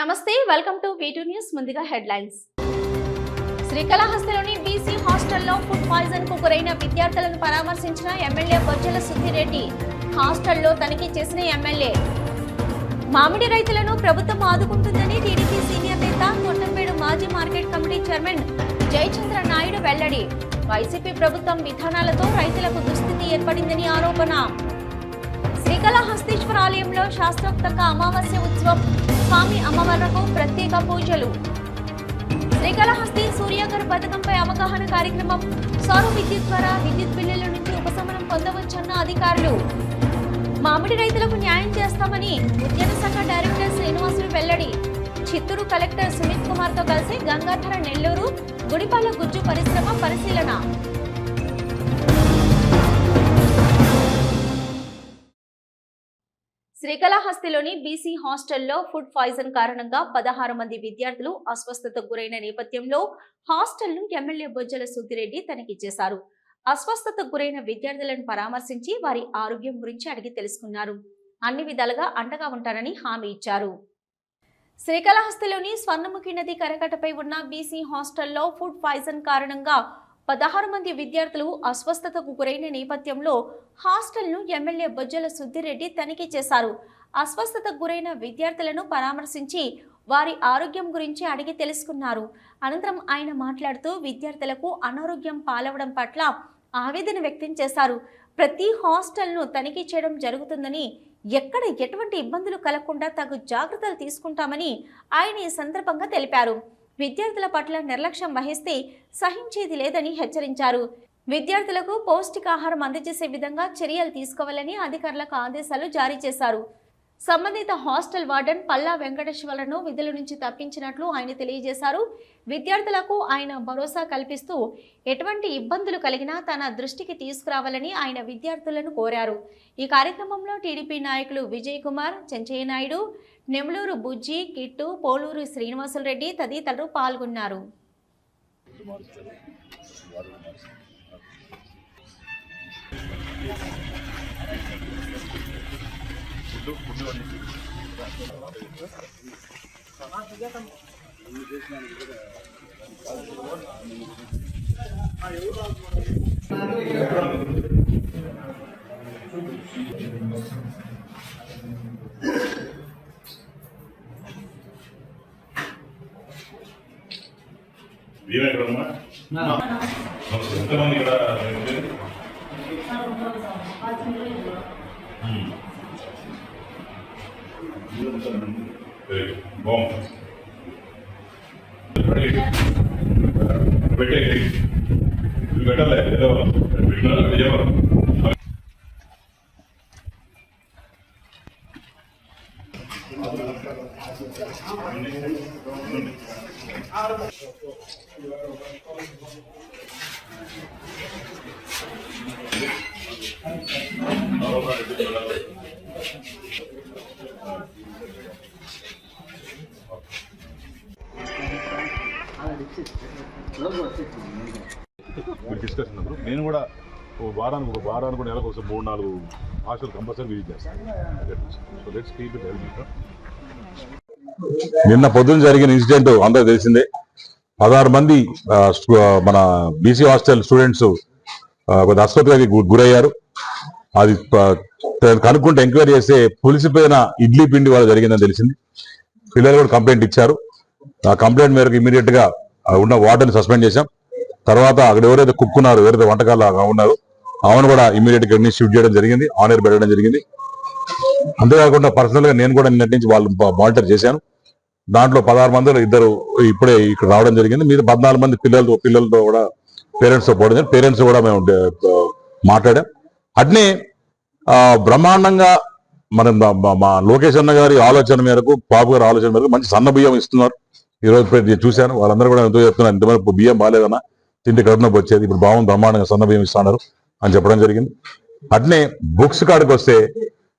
నమస్తే welcome to V2 news ముందుగా headlines శ్రీకాళహస్తిలోని BC హాస్టల్లో ఫుడ్ పాయిజన్ కు గురైన విద్యార్థులను పరామర్శించిన ఎమ్మెల్యే బొజ్జల సుధీరెడ్డి హాస్టల్లో తనిఖీ చేసిన ఎమ్మెల్యే మామిడి రైతులను ప్రభుత్వం ఆదుకుంటుందని టీడీపీ సీనియర్ నేత కొండంపేడు మాజీ market committee chairman Jayachandra Naidu వెల్లడి వైసీపీ ప్రభుత్వం విధానాలతో రైతులకు దుస్థితి ఏర్పడిందని ఆరోపణ శ్రీకాళహస్తీశ్వర ఆలయంలో శాస్త్రోక్తంగా అమావాస్య ఉత్సవం స్వామి అమ్మవార్లకు ప్రత్యేక పూజలు శ్రీకాళహస్తి సూర్యాగర్ పథకంపై అవగాహన కార్యక్రమం సౌర విద్యుత్ ద్వారా విద్యుత్ బిల్లుల నుంచి ఉపశమనం పొందవచ్చన్న అధికారులు మామిడి రైతులకు న్యాయం చేస్తామని ఉద్యాన సంఘ డైరెక్టర్ శ్రీనివాసులు వెల్లడి చిత్తూరు కలెక్టర్ సుమిత్ కుమార్ తో కలిసి గంగాధర నెల్లూరు గుడిపాల గుజ్జు పరిశ్రమ పరిశీలన శ్రీకాళహస్తిలోని బీసీ హాస్టల్లో ఫుడ్ పాయిజన్ కారణంగా 16 మంది విద్యార్థులు అస్వస్థతకు గురైన నేపథ్యంలో హాస్టల్ను ఎమ్మెల్యే బొజ్జల సుధీరెడ్డి తనిఖీ చేశారు. అస్వస్థతకు గురైన విద్యార్థులను పరామర్శించి వారి ఆరోగ్యం గురించి అడిగి తెలుసుకున్నారు. అన్ని విధాలుగా అండగా ఉంటారని హామీ ఇచ్చారు. శ్రీకాళహస్తిలోని స్వర్ణముఖి నది కరకట్టపై ఉన్న బీసీ హాస్టల్లో ఫుడ్ పాయిజన్ కారణంగా 16 మంది విద్యార్థులు అస్వస్థతకు గురైన నేపథ్యంలో హాస్టల్ను ఎమ్మెల్యే బొజ్జల సుధీరెడ్డి తనిఖీ చేశారు. అస్వస్థతకు గురైన విద్యార్థులను పరామర్శించి వారి ఆరోగ్యం గురించి అడిగి తెలుసుకున్నారు. అనంతరం ఆయన మాట్లాడుతూ విద్యార్థులకు అనారోగ్యం పాలవడం పట్ల ఆవేదన వ్యక్తం చేశారు. ప్రతి హాస్టల్ను తనిఖీ చేయడం జరుగుతుందని, ఎక్కడ ఎటువంటి ఇబ్బందులు కలగకుండా తగు జాగ్రత్తలు తీసుకుంటామని ఆయన ఈ సందర్భంగా తెలిపారు. విద్యార్థుల పట్ల నిర్లక్ష్యం వహిస్తే సహించేది లేదని హెచ్చరించారు. విద్యార్థులకు పౌష్టికాహారం అందజేసే విధంగా చర్యలు తీసుకోవాలని అధికారులకు ఆదేశాలు జారీ చేశారు. సంబంధిత హాస్టల్ వార్డెన్ పల్లా వెంకటేశ్వర్లను విధుల నుంచి తప్పించినట్లు ఆయన తెలియజేశారు. విద్యార్థులకు ఆయన భరోసా కల్పిస్తూ ఎటువంటి ఇబ్బందులు కలిగినా తన దృష్టికి తీసుకురావాలని ఆయన విద్యార్థులను కోరారు. ఈ కార్యక్రమంలో టీడీపీ నాయకులు విజయ్ కుమార్, చెంచయ్య నాయుడు, నెమలూరు బుజ్జి, కిట్టు, పోలూరు శ్రీనివాసులరెడ్డి తదితరులు పాల్గొన్నారు. ఎంతమంది ఇక్కడ బాగుంది పెట్టలే విజయవరం డిస్కషన్ అప్పుడు నేను కూడా వారానికి నెలకు ఒకసారి 3-4 హాస్టల్ కంపల్సరీ విజిట్ చేస్తాను. So let's keep it healthy. నిన్న పొద్దున జరిగిన ఇన్సిడెంట్ అందరూ తెలిసిందే. 16 మంది మన బీసీ హాస్టల్ స్టూడెంట్స్ కొద్ది అస్వస్థతకి గురయ్యారు. అది కనుక్కుంటే ఎంక్వైరీ చేస్తే పులిసిపోయిన ఇడ్లీ పిండి వాళ్ళు జరిగిందని తెలిసింది. పిల్లలు కూడా కంప్లైంట్ ఇచ్చారు. ఆ కంప్లైంట్ మేరకు ఇమీడియట్ గా ఉన్న వార్డెన్ సస్పెండ్ చేశాం. తర్వాత అక్కడ ఎవరైతే కుక్కున్నారో, ఎవరైతే వంటకాలు ఉన్నారు, ఆమెను కూడా ఇమీడియట్ గా షిఫ్ట్ చేయడం జరిగింది, ఆన్ ఎయిర్ పెట్టడం జరిగింది. అంతేకాకుండా పర్సనల్ గా నేను కూడా నిన్నటి నుంచి వాళ్ళు మానిటర్ చేశాను. దాంట్లో 16 మందిలో 2 ఇప్పుడే ఇక్కడ రావడం జరిగింది. మీద 14 మంది పిల్లలతో కూడా పేరెంట్స్ తో పోవడం, పేరెంట్స్ కూడా మేము మాట్లాడాం. అట్నే బ్రహ్మాండంగా మా లోకేష్ అన్న గారి ఆలోచన మేరకు, బాబు గారి ఆలోచన మేరకు మంచి సన్న బియ్యం ఇస్తున్నారు. ఈ రోజు చూశాను, వాళ్ళందరూ కూడా ఎంతో చెప్తున్నారు, ఇంతవరకు బియ్యం బాగాలేదన్నా, తిండి కడుపునొప్పి వచ్చేది, ఇప్పుడు బాగుంది, బ్రహ్మాండంగా సన్న బియ్యం ఇస్తున్నారు అని చెప్పడం జరిగింది. అట్నే బుక్స్ కాడికి వస్తే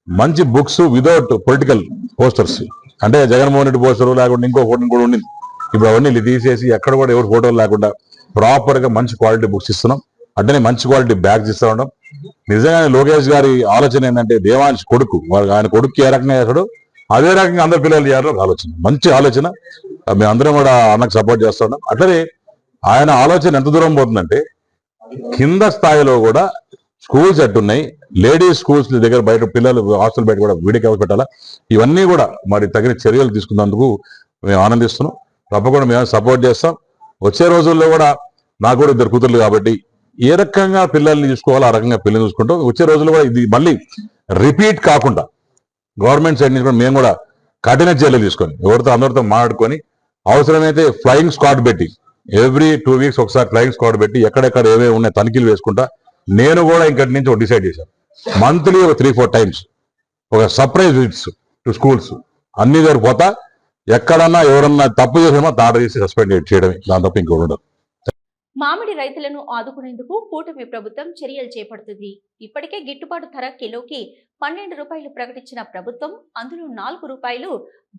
మంచి బుక్స్ వితౌట్ పొలిటికల్ పోస్టర్స్, అంటే జగన్మోహన్ రెడ్డి పోస్టర్ లేకుండా ఇంకో ఫోటో కూడా ఉండింది. ఇప్పుడు అవన్నీ తీసేసి ఎక్కడ కూడా ఎవరు ఫోటోలు లేకుండా ప్రాపర్ గా మంచి క్వాలిటీ బుక్స్ ఇస్తున్నాం. అట్లనే మంచి క్వాలిటీ బ్యాగ్స్ ఇస్తా ఉన్నాం. నిజంగానే లోకేష్ గారి ఆలోచన ఏంటంటే దేవాంశ్ కొడుకు, ఆయన కొడుకు ఏ రకంగా చేస్తాడు అదే రకంగా అందరు పిల్లలు చేయాలని ఒక ఆలోచన, మంచి ఆలోచన. మేము అందరం కూడా అన్నకు సపోర్ట్ చేస్తున్నాం. అట్లనే ఆయన ఆలోచన ఎంత దూరం పోతుందంటే కింద స్థాయిలో కూడా స్కూల్స్ ఎట్టున్నాయి, లేడీస్ స్కూల్స్ దగ్గర బయట పిల్లలు హాస్టల్ బయట కూడా వీడికి ఎవరు పెట్టాలా, ఇవన్నీ కూడా మరి తగిన చర్యలు తీసుకున్నందుకు మేము ఆనందిస్తున్నాం. తప్పకుండా మేము సపోర్ట్ చేస్తాం. వచ్చే రోజుల్లో కూడా నాకు కూడా 2 కూతుర్లు కాబట్టి ఏ రకంగా పిల్లల్ని చూసుకోవాలో ఆ రకంగా పిల్లల్ని చూసుకుంటాం. వచ్చే రోజుల్లో కూడా ఇది మళ్ళీ రిపీట్ కాకుండా గవర్నమెంట్ సైడ్ నుంచి కూడా మేము కూడా కఠిన చర్యలు తీసుకొని ఎవరితో అందరితో మాట్లాడుకొని అవసరమైతే ఫ్లయింగ్ స్క్వాడ్ పెట్టి ఎవ్రీ 2 వీక్స్ ఒకసారి ఫ్లయింగ్ స్క్వాడ్ పెట్టి ఎక్కడెక్కడ ఏవే ఉన్నాయి తనిఖీలు వేసుకుంటా. నేను కూడా ఇంకటి నుంచి ఒక డిసైడ్ చేశాను, మంత్లీ ఒక 3-4 టైమ్స్ ఒక సర్ప్రైజ్ విజిట్స్ టు స్కూల్స్ అన్ని దగ్గర పోతా. ఎక్కడన్నా ఎవరన్నా తప్పు చేసేమో తాట తీసి సస్పెండ్ చేయడమే, దాని తప్ప ఇంకోటి ఉండదు. మామిడి రైతులను ఆదుకునేందుకు కూటమి ప్రభుత్వం చర్యలు చేపడుతుంది. ఇప్పటికే గిట్టుబాటు ధర కిలోకి 12 రూపాయలు ప్రకటించిన ప్రభుత్వం అందులో 4 రూపాయలు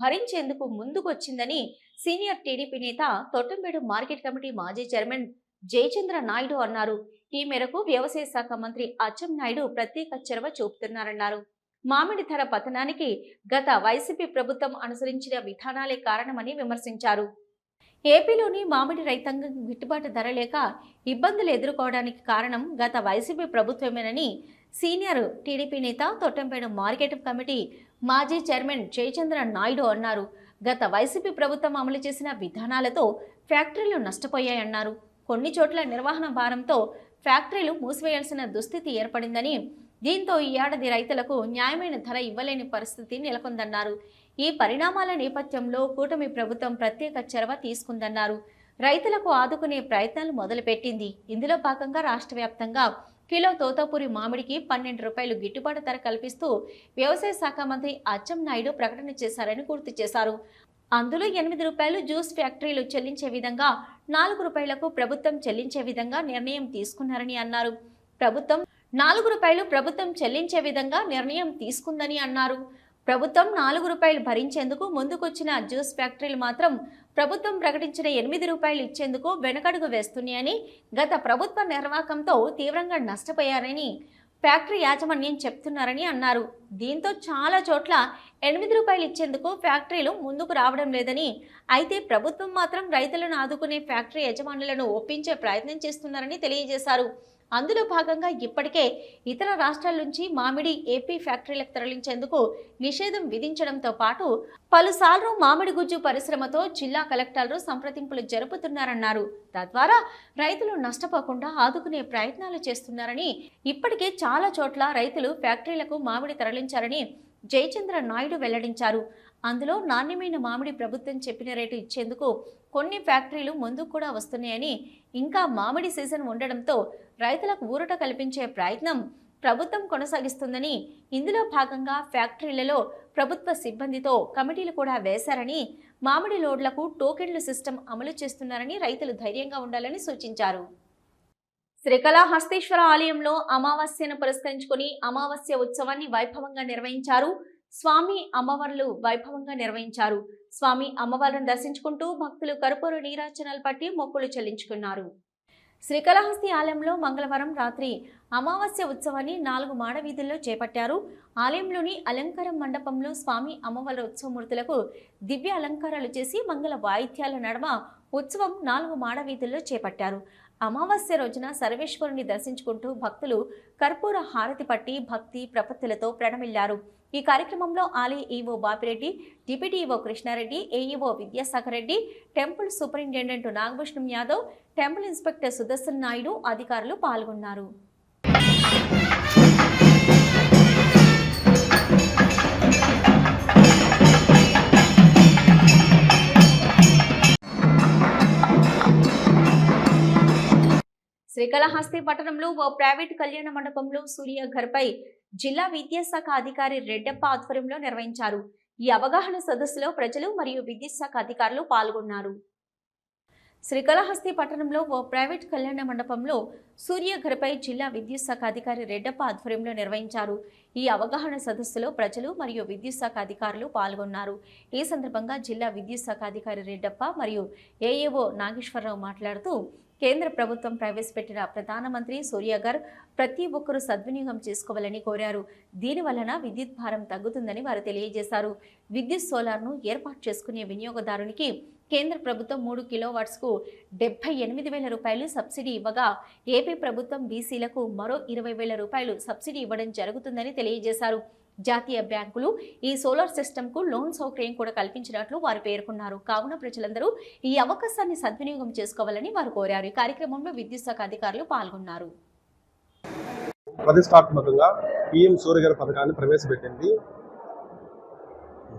భరించేందుకు ముందుకొచ్చిందని సీనియర్ టీడీపీ నేత తొట్టంబేడు మార్కెట్ కమిటీ మాజీ చైర్మన్ జయచంద్ర నాయుడు అన్నారు. ఈ మేరకు వ్యవసాయ శాఖ మంత్రి అచ్చెన్నాయుడు ప్రత్యేక చొరవ చూపుతున్నారన్నారు. మామిడి ధర పతనానికి గత వైసీపీ ప్రభుత్వం అనుసరించిన విధానాలే కారణమని విమర్శించారు. ఏపీలోని మామిడి రైతాంగం గిట్టుబాటు ధర లేక ఇబ్బందులు ఎదుర్కోవడానికి కారణం గత వైసీపీ ప్రభుత్వమేనని సీనియర్ టీడీపీ నేత తొట్టంపేడు మార్కెట్ కమిటీ మాజీ చైర్మన్ జయచంద్ర నాయుడు అన్నారు. గత వైసీపీ ప్రభుత్వం అమలు చేసిన విధానాలతో ఫ్యాక్టరీలు నష్టపోయాయన్నారు. కొన్ని చోట్ల నిర్వహణ భారంతో ఫ్యాక్టరీలు మూసివేయాల్సిన దుస్థితి ఏర్పడిందని, దీంతో ఈ ఏడాది రైతులకు న్యాయమైన ధర ఇవ్వలేని పరిస్థితి నెలకొందన్నారు. ఈ పరిణామాల నేపథ్యంలో కూటమి ప్రభుత్వం ప్రత్యేక చొరవ తీసుకుందన్నారు. రైతులకు ఆదుకునే ప్రయత్నాలు మొదలుపెట్టింది. ఇందులో భాగంగా రాష్ట్ర వ్యాప్తంగా కిలో తోతాపూరి మామిడికి 12 రూపాయలు గిట్టుబాటు ధర కల్పిస్తూ వ్యవసాయ శాఖ మంత్రి అచ్చెన్నాయుడు ప్రకటన చేశారని గుర్తు చేశారు. అందులో 8 రూపాయలు జ్యూస్ ఫ్యాక్టరీలు చెల్లించే విధంగా, 4 రూపాయలకు ప్రభుత్వం చెల్లించే విధంగా నిర్ణయం తీసుకున్నారని అన్నారు. ప్రభుత్వం 4 రూపాయలు ప్రభుత్వం చెల్లించే విధంగా నిర్ణయం తీసుకుందని అన్నారు. ప్రభుత్వం 4 రూపాయలు భరించేందుకు ముందుకొచ్చిన జ్యూస్ ఫ్యాక్టరీలు మాత్రం ప్రభుత్వం ప్రకటించిన 8 రూపాయలు ఇచ్చేందుకు వెనకడుగు వేస్తున్నాయని, గత ప్రభుత్వ నిర్వాహకంతో తీవ్రంగా నష్టపోయారని ఫ్యాక్టరీ యాజమాన్యం చెప్తున్నారని అన్నారు. దీంతో చాలా చోట్ల 8 రూపాయలు ఇచ్చేందుకు ఫ్యాక్టరీలు ముందుకు రావడం లేదని, అయితే ప్రభుత్వం మాత్రం రైతులను ఆదుకునే ఫ్యాక్టరీ యజమానులను ఒప్పించే ప్రయత్నం చేస్తున్నారని తెలియజేశారు. అందులో భాగంగా ఇప్పటికే ఇతర రాష్ట్రాల నుంచి మామిడి ఏపీ ఫ్యాక్టరీలకు తరలించేందుకు నిషేధం విధించడంతో పాటు పలుసార్లు మామిడి గుజ్జు పరిశ్రమతో జిల్లా కలెక్టర్లు సంప్రదింపులు జరుపుతున్నారన్నారు. తద్వారా రైతులు నష్టపోకుండా ఆదుకునే ప్రయత్నాలు చేస్తున్నారని, ఇప్పటికే చాలా చోట్ల రైతులు ఫ్యాక్టరీలకు మామిడి తరలించారని జయచంద్ర నాయుడు వెల్లడించారు. అందులో నాణ్యమైన మామిడి ప్రభుత్వం చెప్పిన రేటు ఇచ్చేందుకు కొన్ని ఫ్యాక్టరీలు ముందుకు కూడా వస్తున్నాయని, ఇంకా మామిడి సీజన్ ఉండడంతో రైతులకు ఊరట కల్పించే ప్రయత్నం ప్రభుత్వం కొనసాగిస్తుందని, ఇందులో భాగంగా ఫ్యాక్టరీలలో ప్రభుత్వ సిబ్బందితో కమిటీలు కూడా వేశారని, మామిడి లోడ్లకు టోకెన్లు సిస్టమ్ అమలు చేస్తున్నారని రైతులు ధైర్యంగా ఉండాలని సూచించారు. శ్రీకాళహస్తీశ్వర ఆలయంలో అమావాస్యను పురస్కరించుకుని అమావాస్య ఉత్సవాన్ని వైభవంగా నిర్వహించారు. స్వామి అమ్మవార్లు వైభవంగా నిర్వహించారు. స్వామి అమ్మవార్లను దర్శించుకుంటూ భక్తులు కర్పూర నీరాజనాలు పట్టి మొక్కులు చెల్లించుకున్నారు. శ్రీకాళహస్తి ఆలయంలో మంగళవారం రాత్రి అమావాస్య ఉత్సవాన్ని 4 మాడ వీధుల్లో చేపట్టారు. ఆలయంలోని అలంకార మండపంలో స్వామి అమ్మవార్ల ఉత్సవమూర్తులకు దివ్య అలంకారాలు చేసి మంగళ వాయిద్యాల నడమ ఉత్సవం 4 మాడ వీధుల్లో చేపట్టారు. అమావాస్య రోజున సర్వేశ్వరుని దర్శించుకుంటూ భక్తులు కర్పూర హారతి పట్టి భక్తి ప్రపత్తులతో ప్రణమిల్లారు. ఈ కార్యక్రమంలో ఆలయ EO Bapireddy, deputy EO Krishnareddy, AEO Vidyasagar Reddy, temple superintendent Nagabhushanam Yadav, temple inspector Sudarshan Naidu అధికారులు పాల్గొన్నారు. శ్రీకాళహస్తి పట్టణంలో ఓ ప్రైవేట్ కళ్యాణ మండపంలో సూర్య ఘర్పై జిల్లా విద్యాశాఖ అధికారి రెడ్డప్ప ఆధ్వర్యంలో నిర్వహించారు. ఈ అవగాహన సదస్సులో ప్రజలు మరియు విద్యాశాఖ అధికారులు పాల్గొన్నారు. శ్రీకాళహస్తి పట్టణంలో ఓ ప్రైవేట్ కళ్యాణ మండపంలో సూర్యఘర్పై జిల్లా విద్యుత్ శాఖ అధికారి రెడ్డప్ప ఆధ్వర్యంలో నిర్వహించారు. ఈ అవగాహన సదస్సులో ప్రజలు మరియు విద్యుత్ శాఖ అధికారులు పాల్గొన్నారు. ఈ సందర్భంగా జిల్లా విద్యుత్ శాఖ అధికారి రెడ్డప్ప మరియు ఏఏఓ నాగేశ్వరరావు మాట్లాడుతూ కేంద్ర ప్రభుత్వం ప్రవేశపెట్టిన ప్రధానమంత్రి సూర్యఘర్ ప్రతి ఒక్కరూ సద్వినియోగం చేసుకోవాలని కోరారు. దీని వలన విద్యుత్ భారం తగ్గుతుందని వారు తెలియజేశారు. విద్యుత్ సోలార్ను ఏర్పాటు చేసుకునే వినియోగదారునికి కేంద్ర ప్రభుత్వం 3 కిలోవాట్స్కు 78,000 రూపాయలు సబ్సిడీ ఇవ్వగా ఏపీ ప్రభుత్వం బీసీలకు మరో 20,000 రూపాయలు సబ్సిడీ ఇవ్వడం జరుగుతుందని తెలియజేశారు. జాతీయ బ్యాంకులు ఈ సోలార్ సిస్టమ్కు లోన్ సౌకర్యం కూడా కల్పించినట్లు వారు పేర్కొన్నారు. కావున ప్రజలందరూ ఈ అవకాశాన్ని సద్వినియోగం చేసుకోవాలని వారు కోరారు. ఈ కార్యక్రమంలో విద్యుత్ శాఖ అధికారులు పాల్గొన్నారు. ప్రతిష్టాత్మకంగా పీఎం సూర్యఘర్ పథకాన్ని ప్రవేశపెట్టింది.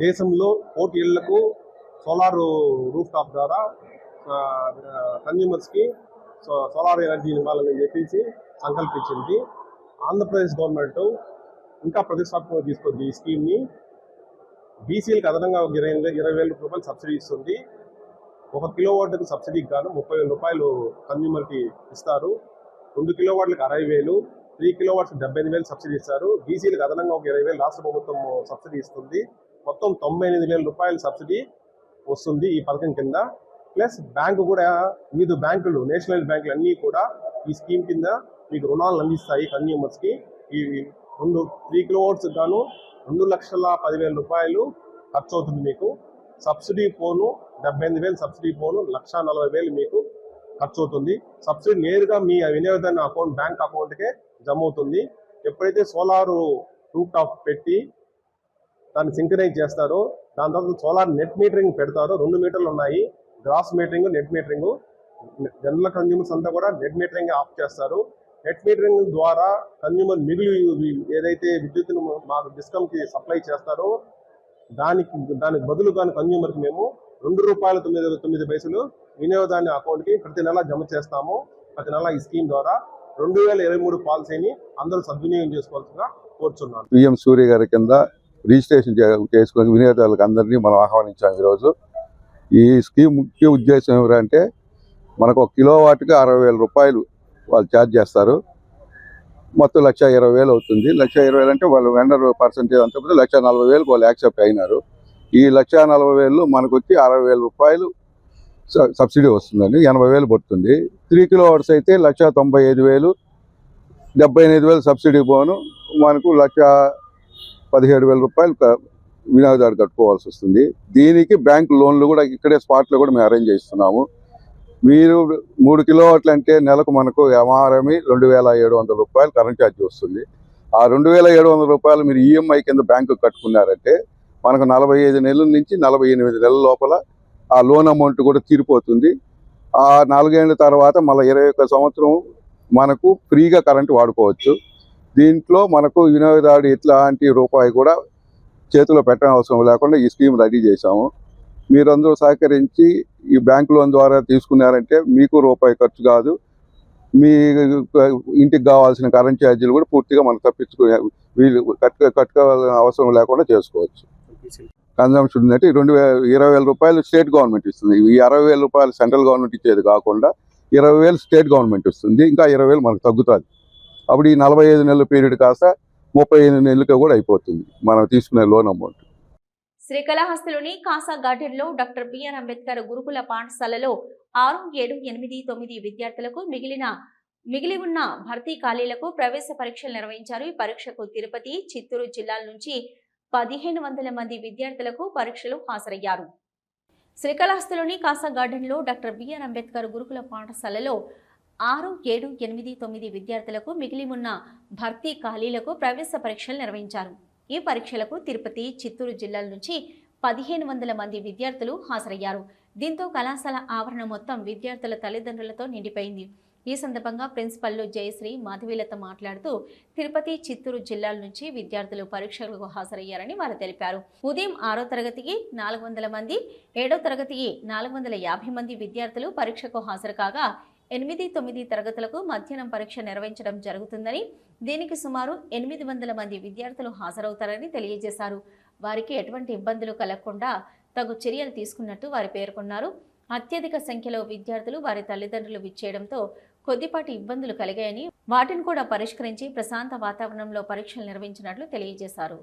దేశంలో 1 ఇళ్లకు సోలార్ రూఫ్ టాప్ ద్వారా కన్జ్యూమర్స్కి సోలార్ ఎనర్జీని ఇవ్వాలని చెప్పేసి సంకల్పించింది. ఆంధ్రప్రదేశ్ గవర్నమెంట్ ఇంకా ప్రతిష్టాత్మకంగా తీసుకుంది. ఈ స్కీమ్ని బీసీలకు అదనంగా 20,000 రూపాయలు సబ్సిడీ ఇస్తుంది. 1 కిలోవాట్లకు సబ్సిడీకి గాను 30,000 రూపాయలు కన్జ్యూమర్కి ఇస్తారు. 2 కిలోవాట్లకు 60,000, 3 కిలోవాట్స్ 78,000 సబ్సిడీ ఇస్తారు. బీసీలకు అదనంగా 20,000 రాష్ట్ర ప్రభుత్వం సబ్సిడీ ఇస్తుంది. మొత్తం 98,000 రూపాయల సబ్సిడీ వస్తుంది ఈ పథకం కింద. ప్లస్ బ్యాంకు కూడా వివిధ బ్యాంకులు, నేషనల్ బ్యాంకులు అన్నీ కూడా ఈ స్కీమ్ కింద మీకు రుణాలను అందిస్తాయి కన్జ్యూమర్స్కి. ఈ 3 కిలోవాట్స్ గాను 2,10,000 రూపాయలు ఖర్చు అవుతుంది మీకు. సబ్సిడీ పోను 78,000 సబ్సిడీ పోను 1,40,000 మీకు ఖర్చు అవుతుంది. సబ్సిడీ నేరుగా మీ వినియోగదారుని అకౌంట్, బ్యాంక్ అకౌంట్కే జమ అవుతుంది. ఎప్పుడైతే సోలార్ రూఫ్ టాప్ పెట్టి దాన్ని సింక్రనైజ్ చేస్తారో దాని తర్వాత సోలార్ నెట్ మీటరింగ్ పెడతారో 2 మీటర్లు ఉన్నాయి. Gross metering, net metering. General consumers అంతా కూడా నెట్ మీటరింగ్ ఆఫ్ చేస్తారు. నెట్ మీటరింగ్ ద్వారా కన్జ్యూమర్ మిగిలి ఏదైతే విద్యుత్తును మాకు డిస్కమ్కి సప్లై చేస్తారో దానికి బదులుగాను కన్జ్యూమర్కి మేము ₹2.99 వినియోగదారుని అకౌంట్కి ప్రతి నెల జమ చేస్తాము. ప్రతి నెల ఈ స్కీమ్ ద్వారా 2023 పాలసీని అందరూ సద్వినియోగం చేసుకోవాల్సిందిగా కోరుచున్నాను. పిఎం సూర్య గారి కింద రిజిస్ట్రేషన్ చేసుకుని వినియోగదారులకు అందరినీ మనం ఆహ్వానించాం. ఈరోజు ఈ స్కీమ్ ముఖ్య ఉద్దేశం ఏమిటంటే మనకు 1 కిలోవాట్కి 60,000 రూపాయలు వాళ్ళు ఛార్జ్ చేస్తారు. మొత్తం 1,20,000 అవుతుంది. 1,20,000 అంటే వాళ్ళు వెండర్ పర్సెంటేజ్ అంతా 1,40,000 వాళ్ళు యాక్సెప్ట్ అయినారు. ఈ 1,40,000 మనకు వచ్చి 60,000 రూపాయలు సబ్సిడీ వస్తుందండి. 80,000 పడుతుంది. 3 కిలోవాట్స్ అయితే 1,95,000, 75,000 సబ్సిడీ పోను మనకు 1,17,000 రూపాయలు వినియోగదారు కట్టుకోవాల్సి వస్తుంది. దీనికి బ్యాంక్ లోన్లు కూడా ఇక్కడే స్పాట్లో కూడా మేము అరేంజ్ చేస్తున్నాము. మీరు 3 కిలోవాట్లు అంటే నెలకు మనకు ఎంఆర్ఎంఈ 2,700 రూపాయలు కరెంట్ ఛార్జ్ వస్తుంది. ఆ 2,700 రూపాయలు మీరు ఈఎంఐ కింద బ్యాంకు కట్టుకున్నారంటే మనకు 45 నెలల నుంచి 48 నెలల లోపల ఆ లోన్ అమౌంట్ కూడా తీరిపోతుంది. ఆ 4 ఏళ్ళ తర్వాత మళ్ళీ 21 సంవత్సరం మనకు ఫ్రీగా కరెంటు వాడుకోవచ్చు. దీంట్లో మనకు వినియోగదారుడు ఎట్లాంటి రూపాయి కూడా చేతిలో పెట్టడం అవసరం లేకుండా ఈ స్కీమ్ రెడీ చేశాము. మీరందరూ సహకరించి ఈ బ్యాంక్ లోన్ ద్వారా తీసుకున్నారంటే మీకు రూపాయి ఖర్చు కాదు. మీ ఇంటికి కావాల్సిన కరెంట్ ఛార్జీలు కూడా పూర్తిగా మనం తప్పించుకునే వీళ్ళు కట్టుకోవాల్సిన అవసరం లేకుండా చేసుకోవచ్చు. కన్జంప్షన్ అంటే 20,000 రూపాయలు స్టేట్ గవర్నమెంట్ ఇస్తుంది. ఈ 60,000 రూపాయలు సెంట్రల్ గవర్నమెంట్ ఇచ్చేది కాకుండా 20,000 స్టేట్ గవర్నమెంట్ ఇస్తుంది. ఇంకా 20,000 మనకు తగ్గుతుంది. అప్పుడు ఈ 45 నెలల పీరియడ్ కాస్త 38 నెలలకి కూడా అయిపోతుంది మనం తీసుకునే లోన్ అమౌంట్. శ్రీకాళహస్తిలోని కాసా గార్డెన్లో డాక్టర్ బిఆర్ అంబేద్కర్ గురుకుల పాఠశాలలో 6, 7, 8, 9 విద్యార్థులకు మిగిలి ఉన్న భర్తీ ఖాళీలకు ప్రవేశ పరీక్షలు నిర్వహించారు. ఈ పరీక్షకు తిరుపతి, చిత్తూరు జిల్లాల నుంచి 1,500 మంది విద్యార్థులకు పరీక్షలు హాజరయ్యారు. శ్రీకాళహస్తిలోని కాసా గార్డెన్లో డాక్టర్ బిఆర్ అంబేద్కర్ గురుకుల పాఠశాలలో 6, 7, 8, 9 విద్యార్థులకు మిగిలి ఉన్న భర్తీ ఖాళీలకు ప్రవేశ పరీక్షలు నిర్వహించారు. ఈ పరీక్షలకు తిరుపతి, చిత్తూరు జిల్లాల నుంచి 1,500 మంది విద్యార్థులు హాజరయ్యారు. దీంతో కళాశాల ఆవరణ మొత్తం విద్యార్థుల తల్లిదండ్రులతో నిండిపోయింది. ఈ సందర్భంగా ప్రిన్సిపల్లు జయశ్రీ మాధవీలత మాట్లాడుతూ తిరుపతి, చిత్తూరు జిల్లాల నుంచి విద్యార్థులు పరీక్షలకు హాజరయ్యారని వారు తెలిపారు. ఉదయం 6వ తరగతికి 400 మంది, 7వ తరగతికి 450 మంది విద్యార్థులు పరీక్షకు హాజరు కాగా 8, 9 తరగతులకు మధ్యాహ్నం పరీక్ష నిర్వహించడం జరుగుతుందని, దీనికి సుమారు 800 మంది విద్యార్థులు హాజరవుతారని తెలియజేశారు. వారికి ఎటువంటి ఇబ్బందులు కలగకుండా తగు చర్యలు తీసుకున్నట్టు వారు పేర్కొన్నారు. అత్యధిక సంఖ్యలో విద్యార్థులు వారి తల్లిదండ్రులు విచ్చేయడంతో కొద్దిపాటి ఇబ్బందులు కలిగాయని వాటిని కూడా పరిష్కరించి ప్రశాంత వాతావరణంలో పరీక్షలు నిర్వహించినట్లు తెలియజేశారు.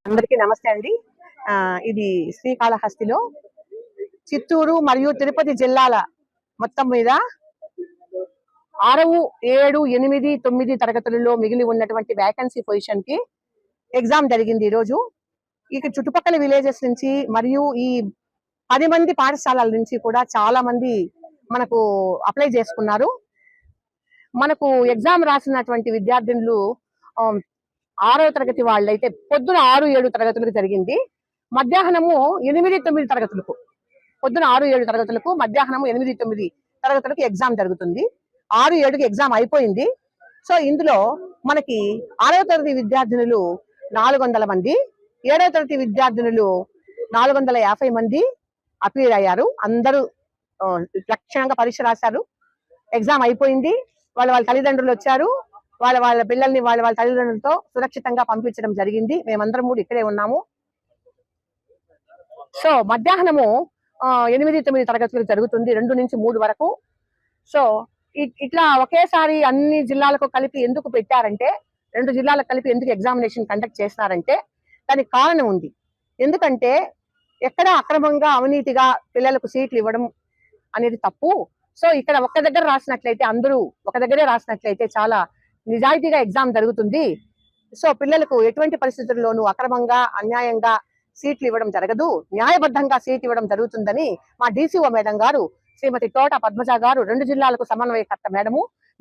అందరికీ నమస్తే అండి. ఇది శ్రీకాళహస్తిలో చిత్తూరు మరియు తిరుపతి జిల్లాల మొత్తం మీద 6, 7, 8, 9 తరగతులలో మిగిలి ఉన్నటువంటి వేకెన్సీ పొజిషన్ కి ఎగ్జామ్ జరిగింది ఈ రోజు. ఇక చుట్టుపక్కల విలేజెస్ నుంచి మరియు ఈ 10 మంది పాఠశాలల నుంచి కూడా చాలా మంది మనకు అప్లై చేసుకున్నారు. మనకు ఎగ్జామ్ రాసినటువంటి విద్యార్థినులు 6వ తరగతి వాళ్ళైతే పొద్దున 6, 7 తరగతులకు జరిగింది. మధ్యాహ్నము 8, 9 తరగతులకు, పొద్దున 6, 7 తరగతులకు, మధ్యాహ్నము 8, 9 తరగతులకు ఎగ్జామ్ జరుగుతుంది. 6, 7కి ఎగ్జామ్ అయిపోయింది. సో ఇందులో మనకి 6వ తరగతి విద్యార్థినులు 400 మంది, 7వ తరగతి విద్యార్థినులు 450 మంది అపీల్ అయ్యారు. అందరూ లక్షణంగా పరీక్ష రాశారు. ఎగ్జామ్ అయిపోయింది. వాళ్ళ తల్లిదండ్రులు వచ్చారు. వాళ్ళ పిల్లల్ని వాళ్ళ తల్లిదండ్రులతో సురక్షితంగా పంపించడం జరిగింది. మేమందరం కూడా ఇక్కడే ఉన్నాము. సో మధ్యాహ్నము 8, 9 తరగతులు జరుగుతుంది, 2 నుంచి 3 వరకు. సో ఇట్లా ఒకేసారి అన్ని జిల్లాలకు కలిపి ఎందుకు పెట్టారంటే, 2 జిల్లాలకు కలిపి ఎందుకు ఎగ్జామినేషన్ కండక్ట్ చేస్తున్నారంటే దానికి కారణం ఉంది. ఎందుకంటే ఎక్కడ అక్రమంగా అవినీతిగా పిల్లలకు సీట్లు ఇవ్వడం అనేది తప్పు. సో ఇక్కడ ఒక్క దగ్గర రాసినట్లయితే, అందరూ ఒక దగ్గరే రాసినట్లయితే చాలా నిజాయితీగా ఎగ్జామ్ జరుగుతుంది. సో పిల్లలకు ఎటువంటి పరిస్థితుల్లోనూ అక్రమంగా అన్యాయంగా సీట్లు ఇవ్వడం జరగదు, న్యాయబద్ధంగా సీట్ ఇవ్వడం జరుగుతుందని మా DCO మేడం గారు శ్రీమతి తోట పద్మజ గారు, 2 జిల్లాలకు సమన్వయకర్త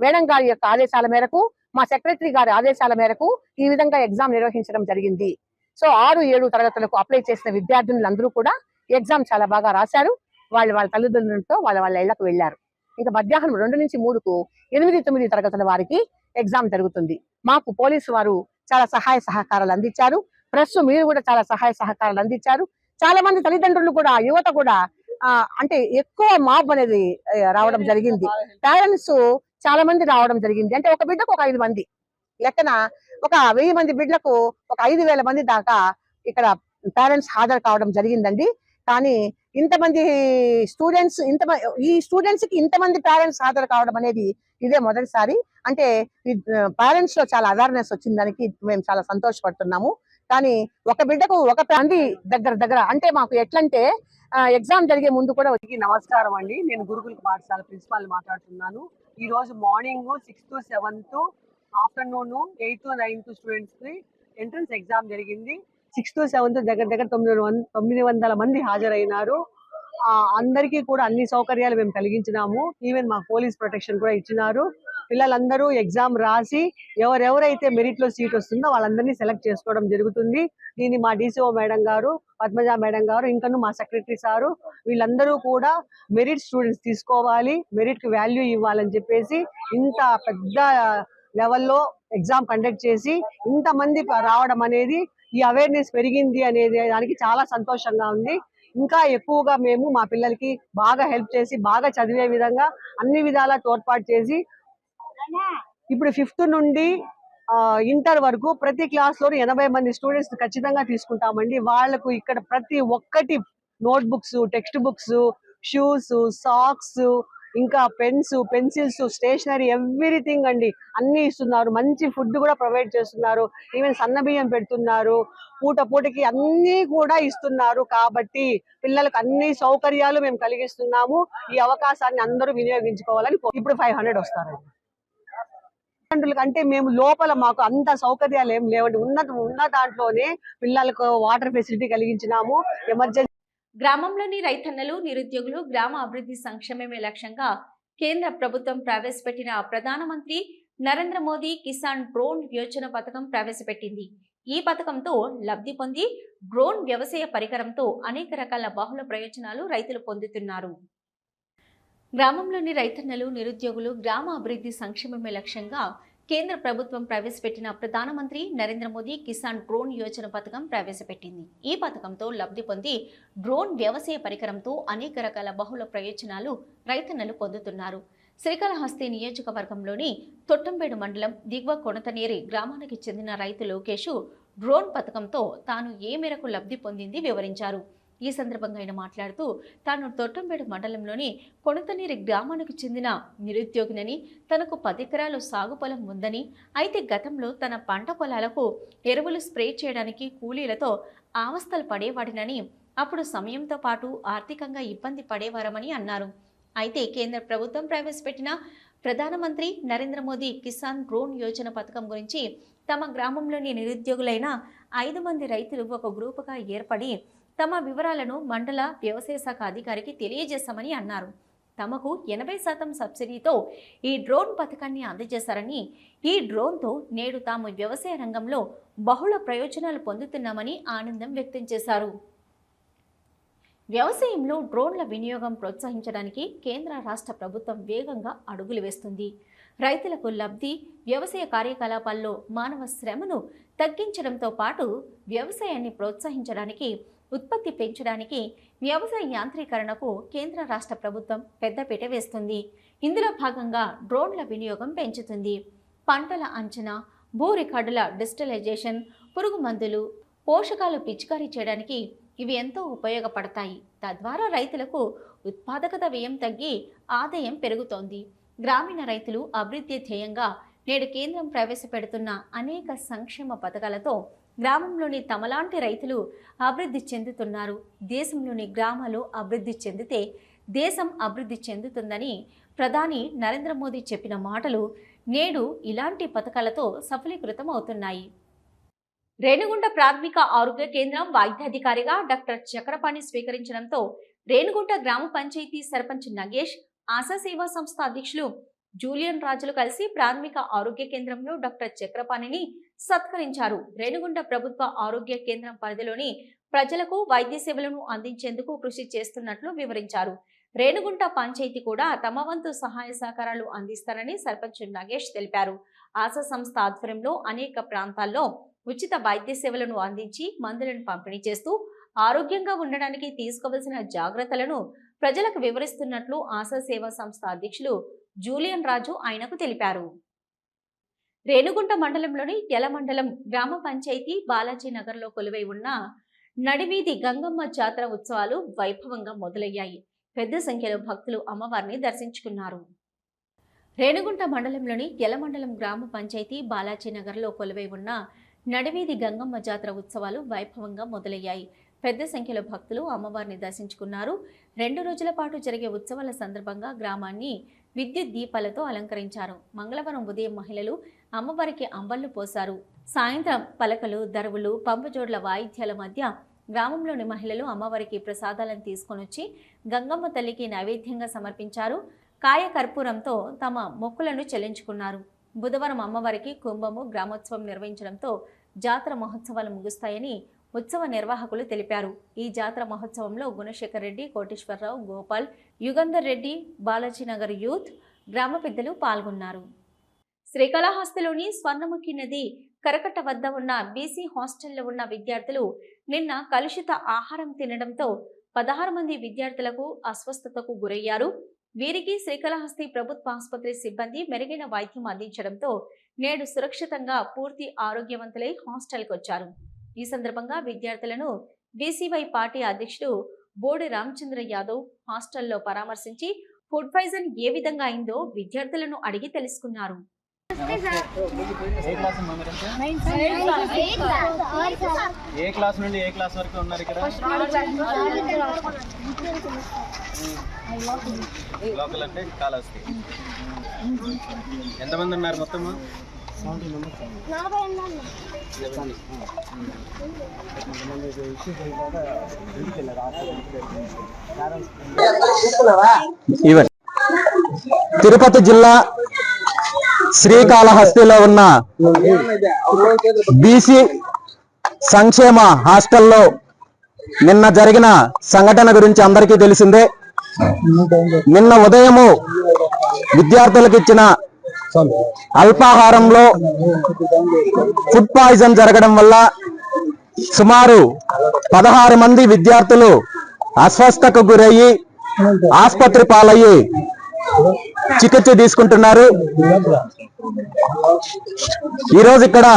మేడం గారి యొక్క ఆదేశాల మేరకు, మా సెక్రటరీ గారి ఆదేశాల మేరకు ఈ విధంగా ఎగ్జామ్ నిర్వహించడం జరిగింది. సో 6, 7 తరగతులకు అప్లై చేసిన విద్యార్థినులందరూ కూడా ఎగ్జామ్ చాలా బాగా రాశారు. వాళ్ళ తల్లిదండ్రులతో వాళ్ళ ఇళ్లకు వెళ్లారు. ఇంకా మధ్యాహ్నం 2 నుంచి 3కు 8, 9 తరగతుల వారికి ఎగ్జామ్ జరుగుతుంది. మాకు పోలీసు వారు చాలా సహాయ సహకారాలు అందించారు. ప్రెస్ మీరు కూడా చాలా సహాయ సహకారాలు అందించారు. చాలా మంది తల్లిదండ్రులు కూడా, యువత కూడా అంటే ఎక్కువ మాబ్ అనేది రావడం జరిగింది. పేరెంట్స్ చాలా మంది రావడం జరిగింది. అంటే ఒక బిడ్డకు ఒక 5 మంది లెక్కన, ఒక 1000 మంది బిడ్డలకు ఒక 5,000 మంది దాకా ఇక్కడ పేరెంట్స్ హాజరు కావడం జరిగిందండి. కానీ ఇంతమంది స్టూడెంట్స్, ఈ స్టూడెంట్స్ కి ఇంతమంది పేరెంట్స్ హాజరు కావడం అనేది ఇదే మొదటిసారి. అంటే పేరెంట్స్ లో చాలా అవేర్నెస్ వచ్చిన దానికి మేము చాలా సంతోషపడుతున్నాము. కానీ ఒక బిడ్డకు ఒక మంది దగ్గర అంటే మాకు ఎట్లంటే ఎగ్జామ్ జరిగే ముందు కూడా. నమస్కారం అండి, నేను గురుకుల పాఠశాల ప్రిన్సిపాల్ మాట్లాడుతున్నాను. ఈ రోజు morning 6th, 7th, afternoon 8th, 9th students కి ఎంట్రన్స్ ఎగ్జామ్ జరిగింది. 6th, 7th దగ్గర 900 మంది హాజరైనారు. అందరికీ కూడా అన్ని సౌకర్యాలు మేము కలిగించినాము. ఈవెన్ మాకు పోలీస్ ప్రొటెక్షన్ కూడా ఇచ్చినారు. పిల్లలందరూ ఎగ్జామ్ రాసి ఎవరెవరైతే మెరిట్ లో సీట్ వస్తుందో వాళ్ళందరినీ సెలెక్ట్ చేసుకోవడం జరుగుతుంది. దీన్ని మా DCO మేడం గారు, పద్మజ మేడం గారు, ఇంకను మా సెక్రటరీ సారు, వీళ్ళందరూ కూడా మెరిట్ స్టూడెంట్స్ తీసుకోవాలి, మెరిట్ కి వాల్యూ ఇవ్వాలని చెప్పేసి ఇంత పెద్ద లెవెల్లో ఎగ్జామ్ కండక్ట్ చేసి ఇంతమంది రావడం అనేది, ఈ అవేర్నెస్ పెరిగింది అనేది దానికి చాలా సంతోషంగా ఉంది. ఇంకా ఎక్కువగా మేము మా పిల్లలకి బాగా హెల్ప్ చేసి, బాగా చదివే విధంగా అన్ని విధాలా తోడ్పాటు చేసి, ఇప్పుడు 5th నుండి ఇంటర్ వరకు ప్రతి క్లాస్ లోని 80 మంది స్టూడెంట్స్ ఖచ్చితంగా తీసుకుంటామండి. వాళ్లకు ఇక్కడ ప్రతి ఒక్కటి note books, text books, shoes, socks, ఇంకా పెన్స్, పెన్సిల్స్, స్టేషనరీ, ఎవ్రీథింగ్ అండి అన్ని ఇస్తున్నారు. మంచి ఫుడ్ కూడా ప్రొవైడ్ చేస్తున్నారు. ఈవెన్ సన్న బియ్యం పెడుతున్నారు. పూటకి అన్ని కూడా ఇస్తున్నారు. కాబట్టి పిల్లలకు అన్ని సౌకర్యాలు మేము కలిగిస్తున్నాము. ఈ అవకాశాన్ని అందరూ వినియోగించుకోవాలని. ఇప్పుడు 500 వస్తారండి. అంటే మేము లోపల మాకు అంత సౌకర్యాలు ఏం లేవండి. ఉన్న దాంట్లోనే పిల్లలకు వాటర్ ఫెసిలిటీ కలిగించినాము. ఎమర్జెన్సీ గ్రామంలోని రైతన్నలు, నిరుద్యోగులు గ్రామ అభివృద్ధి సంక్షేమమే లక్ష్యంగా కేంద్ర ప్రభుత్వం ప్రవేశపెట్టిన ప్రధానమంత్రి నరేంద్ర మోదీ కిసాన్ డ్రోన్ యోజన పథకం ప్రవేశపెట్టింది. ఈ పథకంతో లబ్ధి పొంది డ్రోన్ వ్యవసాయ పరికరంతో అనేక రకాల బహుళ ప్రయోజనాలు రైతులు పొందుతున్నారు. గ్రామంలోని రైతన్నలు, నిరుద్యోగులు గ్రామ అభివృద్ధి సంక్షేమమే లక్ష్యంగా కేంద్ర ప్రభుత్వం ప్రవేశపెట్టిన ప్రధానమంత్రి నరేంద్ర మోదీ కిసాన్ డ్రోన్ యోజన పథకం ప్రవేశపెట్టింది. ఈ పథకంతో లబ్ధి పొంది డ్రోన్ వ్యవసాయ పరికరంతో అనేక రకాల బహుళ ప్రయోజనాలు రైతన్నలు పొందుతున్నారు. శ్రీకాళహస్తి నియోజకవర్గంలోని తొట్టంబేడు మండలం దిగువ కొనతనేరి గ్రామానికి చెందిన రైతు లోకేష్ డ్రోన్ పథకంతో తాను ఏ మేరకు లబ్ధి పొందింది వివరించారు. ఈ సందర్భంగా ఆయన మాట్లాడుతూ తాను తొట్టంబేడు మండలంలోని కొనతనేరి గ్రామానికి చెందిన నిరుద్యోగినని, తనకు 10 ఎకరాలు సాగు పొలం ఉందని, అయితే గతంలో తన పంట పొలాలకు ఎరువులు స్ప్రే చేయడానికి కూలీలతో అవస్థలు పడేవాడినని, అప్పుడు సమయంతో పాటు ఆర్థికంగా ఇబ్బంది పడేవారమని అన్నారు. అయితే కేంద్ర ప్రభుత్వం ప్రవేశపెట్టిన ప్రధానమంత్రి నరేంద్ర మోదీ కిసాన్ డ్రోన్ యోజన పథకం గురించి తమ గ్రామంలోని నిరుద్యోగులైన 5 మంది రైతులు ఒక గ్రూపుగా ఏర్పడి తమ వివరాలను మండల వ్యవసాయ శాఖ అధికారికి తెలియజేశామని అన్నారు. తమకు 80% సబ్సిడీతో ఈ డ్రోన్ పథకాన్ని అందజేశారని, ఈ డ్రోన్తో నేడు తాము వ్యవసాయ రంగంలో బహుళ ప్రయోజనాలు పొందుతున్నామని ఆనందం వ్యక్తం చేశారు. వ్యవసాయంలో డ్రోన్ల వినియోగం ప్రోత్సహించడానికి కేంద్ర రాష్ట్ర ప్రభుత్వం వేగంగా అడుగులు వేస్తుంది. రైతులకు లబ్ధి, వ్యవసాయ కార్యకలాపాల్లో మానవ శ్రమను తగ్గించడంతో పాటు వ్యవసాయాన్ని ప్రోత్సహించడానికి, ఉత్పత్తి పెంచడానికి, వ్యవసాయ యాంత్రీకరణకు కేంద్ర రాష్ట్ర ప్రభుత్వం పెద్దపీట వేస్తుంది. ఇందులో భాగంగా డ్రోన్ల వినియోగం పెంచుతుంది. పంటల అంచనా, భూ రికార్డుల డిజిటలైజేషన్, పురుగు మందులు, పోషకాలు పిచికారీ చేయడానికి ఇవి ఎంతో ఉపయోగపడతాయి. తద్వారా రైతులకు ఉత్పాదకత వ్యయం తగ్గి ఆదాయం పెరుగుతోంది. గ్రామీణ రైతులు అభివృద్ధి ధ్యేయంగా నేడు కేంద్రం ప్రవేశపెడుతున్న అనేక సంక్షేమ పథకాలతో గ్రామంలోని తమలాంటి రైతులు అభివృద్ధి చెందుతున్నారు. దేశంలోని గ్రామాలు అభివృద్ధి చెందితే దేశం అభివృద్ధి చెందుతుందని ప్రధాని నరేంద్ర మోదీ చెప్పిన మాటలు నేడు ఇలాంటి పథకాలతో సఫలీకృతం అవుతున్నాయి. రేణిగుంట ప్రాథమిక ఆరోగ్య కేంద్రం వైద్యాధికారిగా డాక్టర్ చక్రపాణి స్వీకరించడంతో రేణిగుంట గ్రామ పంచాయతీ సర్పంచ్ నగేష్, ఆశా సేవా సంస్థ అధ్యక్షులు జూలియన్ రాజులు కలిసి ప్రాథమిక ఆరోగ్య కేంద్రంలో డాక్టర్ చక్రపాణిని సత్కరించారు. రేణిగుంట ప్రభుత్వ ఆరోగ్య కేంద్రం పరిధిలోని ప్రజలకు వైద్య సేవలను అందించేందుకు కృషి చేస్తున్నట్లు వివరించారు. రేణిగుంట పంచాయతీ కూడా తమ వంతు సహాయ సహకారాలు అందిస్తారని సర్పంచ్ నగేష్ తెలిపారు. ఆశా సంస్థ ఆధ్వర్యంలో అనేక ప్రాంతాల్లో ఉచిత వైద్య సేవలను అందించి మందులను పంపిణీ చేస్తూ ఆరోగ్యంగా ఉండడానికి తీసుకోవాల్సిన జాగ్రత్తలను ప్రజలకు వివరిస్తున్నట్లు ఆశా సేవా సంస్థ అధ్యక్షులు జూలియన్ రాజు ఆయనకు తెలిపారు. రేణిగుంట మండలంలోని యలమండలం గ్రామ పంచాయతీ బాలాజీ నగర్లో కొలువై ఉన్న నడివీధి గంగమ్మ జాతర ఉత్సవాలు వైభవంగా మొదలయ్యాయి. పెద్ద సంఖ్యలో భక్తులు అమ్మవారిని దర్శించుకున్నారు. రేణిగుంట మండలంలోని యలమండలం గ్రామ పంచాయతీ బాలాజీ నగర్లో కొలువై ఉన్న నడివీధి గంగమ్మ జాతర ఉత్సవాలు వైభవంగా మొదలయ్యాయి. పెద్ద సంఖ్యలో భక్తులు అమ్మవారిని దర్శించుకున్నారు. 2 రోజుల పాటు జరిగే ఉత్సవాల సందర్భంగా గ్రామాన్ని విద్యుత్ దీపాలతో అలంకరించారు. మంగళవారం ఉదయం మహిళలు అమ్మవారికి అంబళ్లు పోశారు. సాయంత్రం పలకలు, దరువులు, పంపజోడ్ల వాయిద్యాల మధ్య గ్రామంలోని మహిళలు అమ్మవారికి ప్రసాదాలను తీసుకొనొచ్చి గంగమ్మ తల్లికి నైవేద్యంగా సమర్పించారు. కాయ కర్పూరంతో తమ మొక్కులను చెల్లించుకున్నారు. బుధవారం అమ్మవారికి కుంభము, గ్రామోత్సవం నిర్వహించడంతో జాతర మహోత్సవాలు ముగుస్తాయని ఉత్సవ నిర్వాహకులు తెలిపారు. ఈ జాతర మహోత్సవంలో గుణశేఖర్ రెడ్డి, కోటేశ్వరరావు, గోపాల్, యుగంధర్ రెడ్డి, బాలాజీనగర్ యూత్, గ్రామ పెద్దలు పాల్గొన్నారు. శ్రీకాళహస్తిలోని స్వర్ణముఖి నది కరకట్ట వద్ద ఉన్న బీసీ హాస్టల్లో ఉన్న విద్యార్థులు నిన్న కలుషిత ఆహారం తినడంతో 16 మంది విద్యార్థులకు అస్వస్థతకు గురయ్యారు. వీరికి శ్రీకాళహస్తి ప్రభుత్వ ఆసుపత్రి సిబ్బంది మెరుగైన వైద్యం అందించడంతో నేడు సురక్షితంగా పూర్తి ఆరోగ్యవంతులై హాస్టల్కి వచ్చారు. ఈ సందర్భంగా విద్యార్థులను బీసీవై పార్టీ అధ్యక్షుడు బోడి రామచంద్ర యాదవ్ హాస్టల్లో పరామర్శించి ఫుడ్ పాయిజన్ ఏ విధంగా అయిందో విద్యార్థులను అడిగి తెలుసుకున్నారు. ఏ క్లాస్ నుండి ఏ క్లాస్ వరకు ఉన్నారు ఇక్కడ? లోకల్ అంటే కాళహస్తి. ఎంతమంది ఉన్నారు మొత్తము? తిరుపతి జిల్లా శ్రీకాళహస్తిలో ఉన్న బీసీ సంక్షేమ హాస్టల్లో నిన్న జరిగిన సంఘటన గురించి అందరికీ తెలిసిందే. నిన్న ఉదయము విద్యార్థులకు ఇచ్చిన అల్పాహారంలో ఫుడ్ పాయిజన్ జరగడం వల్ల సుమారు 16 మంది విద్యార్థులు అస్వస్థతకు గురయ్యి ఆసుపత్రి పాలయ్యి చికిత్స తీసుకుంటున్నారు. ఈరోజు ఇక్కడ